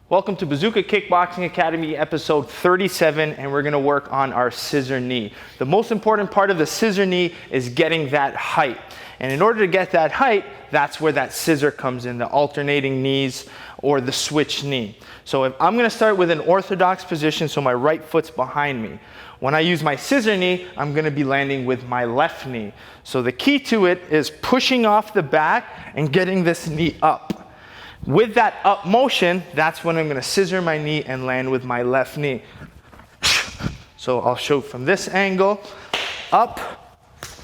Welcome to Bazooka Kickboxing Academy, episode 37, and we're gonna work on our scissor knee. The most important part of the scissor knee is getting that height. And in order to get that height, that's where that scissor comes in, the alternating knees or the switch knee. So if I'm gonna start with an orthodox position, so my right foot's behind me. When I use my scissor knee, I'm gonna be landing with my left knee. So the key to it is pushing off the back and getting this knee up. With that up motion, that's when I'm gonna scissor my knee and land with my left knee. So I'll show from this angle, up,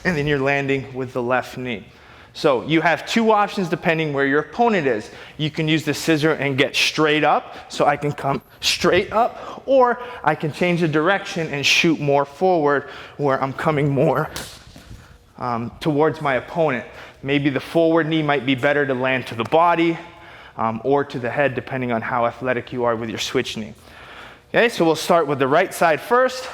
and then you're landing with the left knee. So you have two options depending where your opponent is. You can use the scissor and get straight up, so I can come straight up, or I can change the direction and shoot more forward where I'm coming more towards my opponent. Maybe the forward knee might be better to land to the body, or to the head, depending on how athletic you are with your switch knee. Okay, so we'll start with the right side first.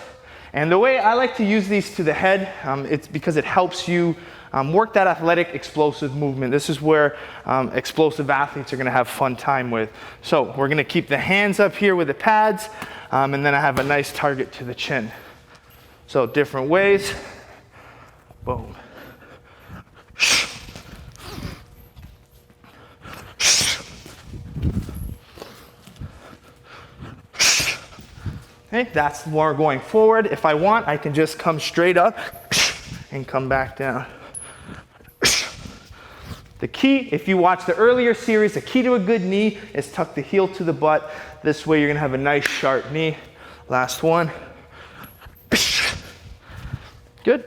And the way I like to use these to the head, it's because it helps you work that athletic, explosive movement. This is where explosive athletes are gonna have fun time with. So we're gonna keep the hands up here with the pads, and then I have a nice target to the chin. So different ways, boom. Okay, that's more going forward. If I want, I can just come straight up and come back down. The key, if you watch the earlier series, the key to a good knee is tuck the heel to the butt. This way you're gonna have a nice sharp knee. Last one. Good.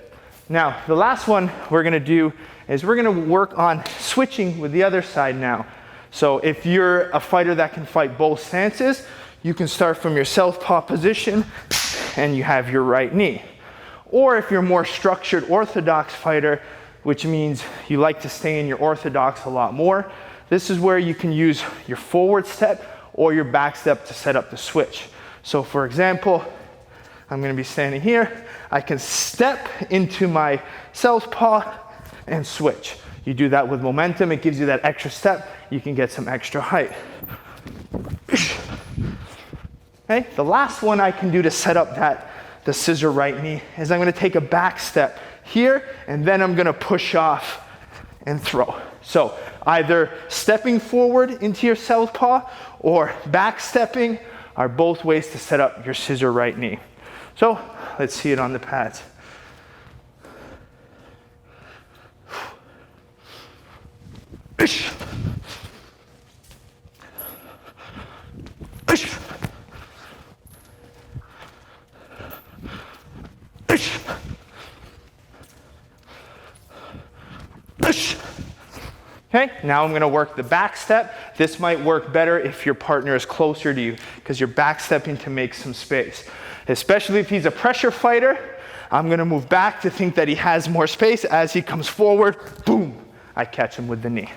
Now, the last one we're gonna do is we're gonna work on switching with the other side now. So if you're a fighter that can fight both stances, you can start from your southpaw position and you have your right knee. Or if you're a more structured orthodox fighter, which means you like to stay in your orthodox a lot more, this is where you can use your forward step or your back step to set up the switch. So for example, I'm gonna be standing here. I can step into my southpaw and switch. You do that with momentum, it gives you that extra step, you can get some extra height. Okay, the last one I can do to set up the scissor right knee is I'm gonna take a back step here, and then I'm gonna push off and throw. So either stepping forward into your southpaw or back stepping are both ways to set up your scissor right knee. So let's see it on the pads. Okay, now I'm gonna work the back step. This might work better if your partner is closer to you because you're back stepping to make some space. Especially if he's a pressure fighter, I'm gonna move back to think that he has more space. As he comes forward, boom, I catch him with the knee.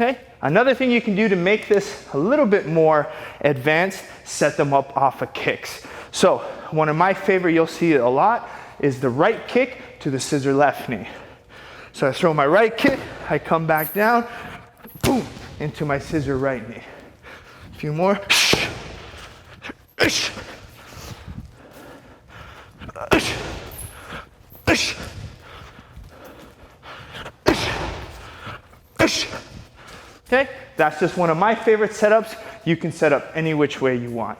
Okay, another thing you can do to make this a little bit more advanced, set them up off of kicks. So one of my favorite, you'll see it a lot, is the right kick to the scissor left knee. So I throw my right kick, I come back down, boom, into my scissor right knee. A few more. Okay, that's just one of my favorite setups. You can set up any which way you want.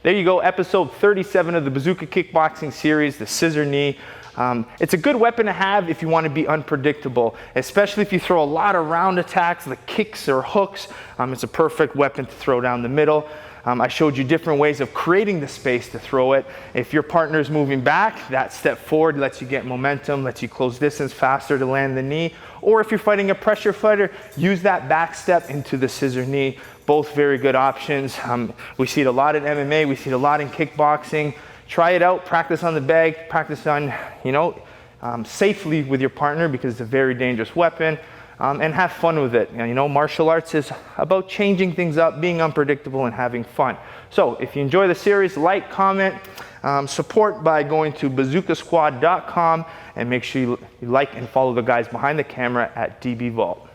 There you go, episode 37 of the Bazooka Kickboxing series, the scissor knee. It's a good weapon to have if you want to be unpredictable, especially if you throw a lot of round attacks, like kicks or hooks. It's a perfect weapon to throw down the middle. I showed you different ways of creating the space to throw it. If your partner is moving back, that step forward lets you get momentum, lets you close distance faster to land the knee. Or if you're fighting a pressure fighter, use that back step into the scissor knee. Both very good options. We see it a lot in MMA, we see it a lot in kickboxing. Try it out, practice on the bag, practice on, safely with your partner because it's a very dangerous weapon. and have fun with it. And, you know, martial arts is about changing things up, being unpredictable, and having fun. So if you enjoy the series, like, comment, support by going to bazookasquad.com, and make sure you like and follow the guys behind the camera at DB Vault.